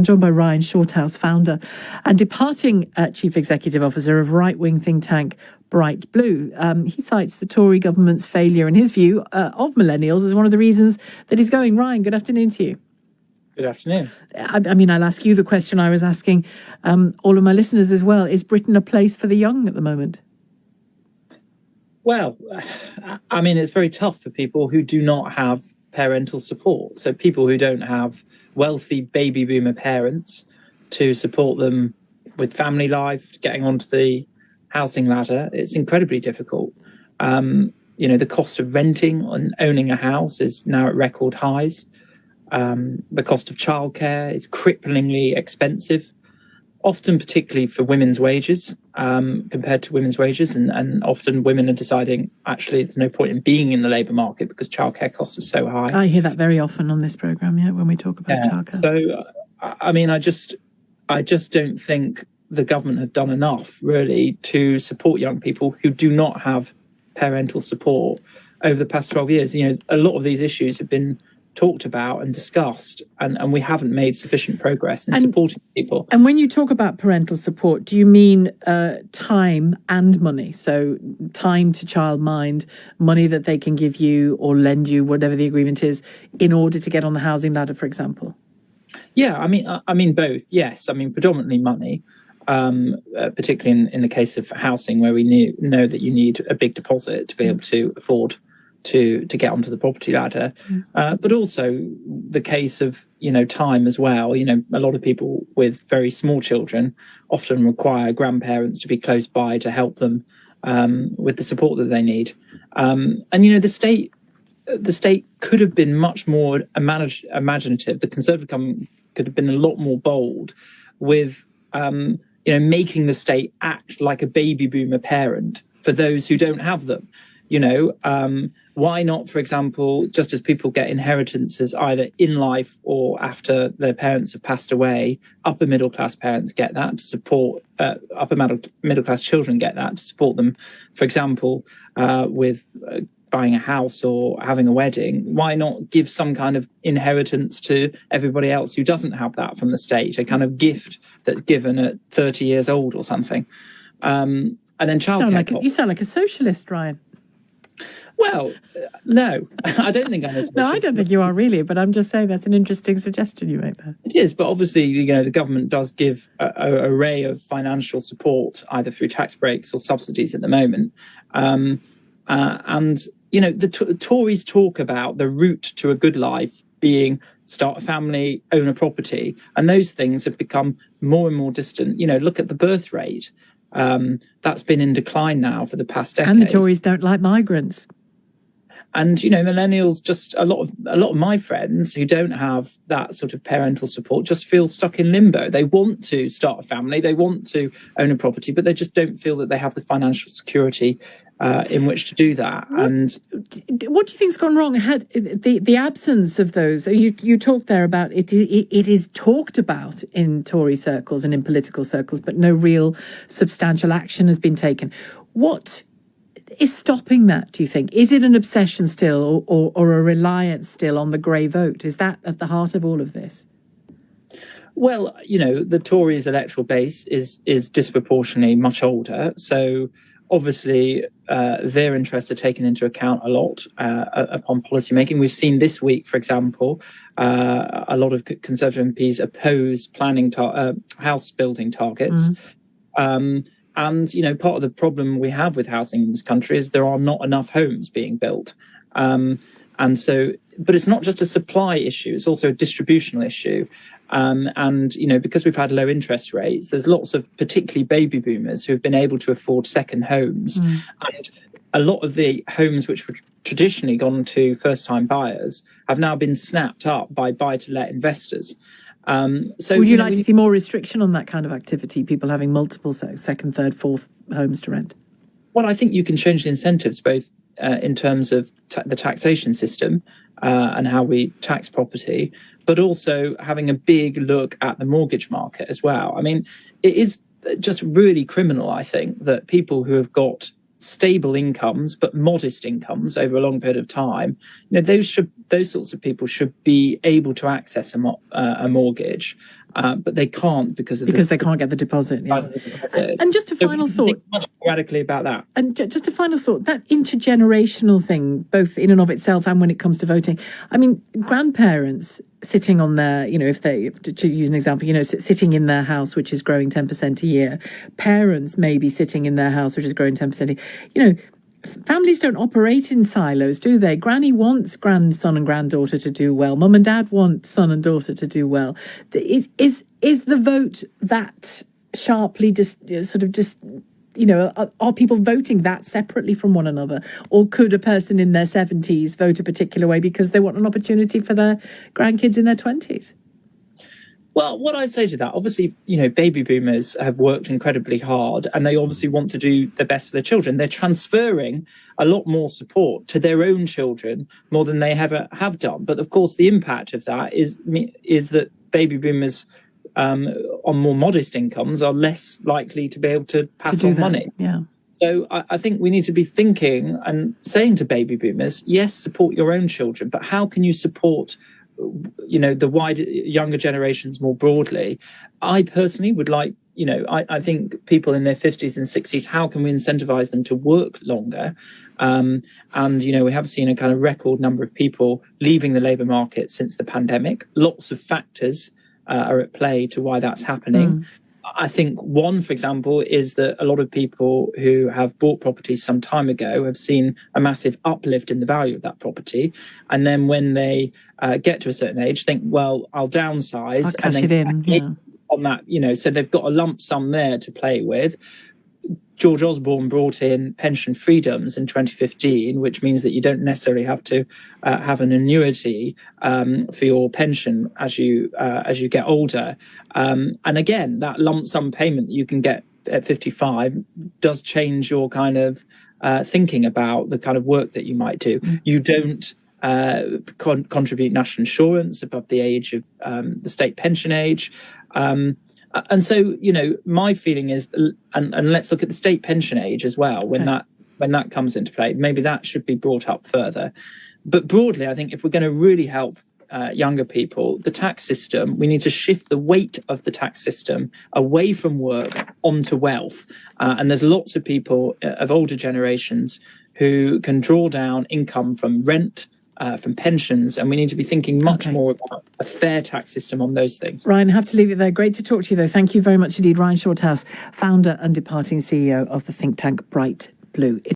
Joined by Ryan Shorthouse, founder and departing Chief Executive Officer of right-wing think tank Bright Blue. He cites the Tory government's failure, in his view, of millennials as one of the reasons that he's going. Ryan, good afternoon to you. Good afternoon. I mean, I'll ask you the question I was asking all of my listeners as well. Is Britain a place for the young at the moment? Well, I mean, it's very tough for people who do not have parental support. So people who don't have wealthy baby boomer parents to support them with family life, getting onto the housing ladder, it's incredibly difficult. The cost of renting and owning a house is now at record highs. The cost of childcare is cripplingly expensive, often particularly for women's wages, compared to women's wages. And often women are deciding, actually, there's no point in being in the labour market because childcare costs are so high. I hear that very often on this programme, when we talk about childcare. So, I mean, I just don't think the government have done enough, really, to support young people who do not have parental support over the past 12 years. A lot of these issues have been talked about and discussed, and we haven't made sufficient progress in supporting people. And when you talk about parental support, do you mean time and money? So time to childmind, money that they can give you or lend you, whatever the agreement is, in order to get on the housing ladder, for example? Yeah, I mean both. Yes, I mean predominantly money, particularly in the case of housing, where we know that you need a big deposit to be able to afford to get onto the property ladder, but also the case of time as well. A lot of people with very small children often require grandparents to be close by to help them with the support that they need. And the state could have been much more imaginative. The Conservative government could have been a lot more bold with making the state act like a baby boomer parent for those who don't have them. Why not, for example, just as people get inheritances either in life or after their parents have passed away, upper middle class parents get that to support upper middle class children get that to support them, for example, with buying a house or having a wedding. Why not give some kind of inheritance to everybody else who doesn't have that from the state, a kind of gift that's given at 30 years old or something? And then childcare. You sound like a socialist, Ryan. Well, no, I don't think I'm a socialist. No, I don't think you are really, but I'm just saying that's an interesting suggestion you make there. It is, but obviously, the government does give an array of financial support, either through tax breaks or subsidies at the moment. The Tories talk about the route to a good life being start a family, own a property, and those things have become more and more distant. Look at the birth rate. That's been in decline now for the past decade. And the Tories don't like migrants. And, millennials, just a lot of my friends who don't have that sort of parental support just feel stuck in limbo. They want to start a family, they want to own a property, but they just don't feel that they have the financial security in which to do that. What do you think's gone wrong? The absence of those, you talked there about it is talked about in Tory circles and in political circles, but no real substantial action has been taken. What is stopping that, do you think? Is it an obsession still or a reliance still on the grey vote? Is that at the heart of all of this? Well, the Tories' electoral base is disproportionately much older. So obviously their interests are taken into account a lot upon policy making. We've seen this week, for example, a lot of Conservative MPs oppose planning house building targets. And, part of the problem we have with housing in this country is there are not enough homes being built. But it's not just a supply issue, it's also a distributional issue. Because we've had low interest rates, there's lots of particularly baby boomers who have been able to afford second homes. And a lot of the homes which were traditionally gone to first-time buyers have now been snapped up by buy-to-let investors. Would you like to see more restriction on that kind of activity, people having multiple second, third, fourth homes to rent? Well, I think you can change the incentives both in terms of the taxation system and how we tax property, but also having a big look at the mortgage market as well. I mean, it is just really criminal, I think, that people who have got stable incomes, but modest incomes over a long period of time, those sorts of people should be able to access a mortgage, but they can't because they can't get the deposit. Yeah. And just a final thought. Think much more radically about that. And just a final thought, that intergenerational thing, both in and of itself and when it comes to voting. I mean, grandparents sitting on their, if they, to use an example, sitting in their house, which is growing 10% a year. Parents may be sitting in their house, which is growing 10% a year. Families don't operate in silos, do they? Granny wants grandson and granddaughter to do well. Mum and dad want son and daughter to do well. Is the vote that sharply are people voting that separately from one another? Or could a person in their 70s vote a particular way because they want an opportunity for their grandkids in their 20s? Well, what I'd say to that, obviously, baby boomers have worked incredibly hard and they obviously want to do the best for their children. They're transferring a lot more support to their own children more than they ever have done. But of course, the impact of that is that baby boomers on more modest incomes are less likely to be able to pass on money. Yeah. So I think we need to be thinking and saying to baby boomers, yes, support your own children, but how can you support the wider younger generations more broadly? I personally would like, I think people in their 50s and 60s, how can we incentivize them to work longer? And, we have seen a kind of record number of people leaving the labour market since the pandemic. Lots of factors are at play to why that's happening. I think one, for example, is that a lot of people who have bought properties some time ago have seen a massive uplift in the value of that property. And then when they get to a certain age, think, well, I'll downsize. I'll cash it in. On that, so they've got a lump sum there to play with. George Osborne brought in pension freedoms in 2015, which means that you don't necessarily have to have an annuity for your pension as you get older. And again, that lump sum payment that you can get at 55 does change your kind of thinking about the kind of work that you might do. You don't contribute national insurance above the age of the state pension age. And so, my feeling is, and let's look at the state pension age as well, when that comes into play, maybe that should be brought up further. But broadly, I think if we're going to really help younger people, the tax system, we need to shift the weight of the tax system away from work onto wealth. And there's lots of people of older generations who can draw down income from rent, from pensions, and we need to be thinking much more about a fair tax system on those things. Ryan, I have to leave it there. Great to talk to you, though. Thank you very much indeed. Ryan Shorthouse, founder and departing CEO of the think tank Bright Blue.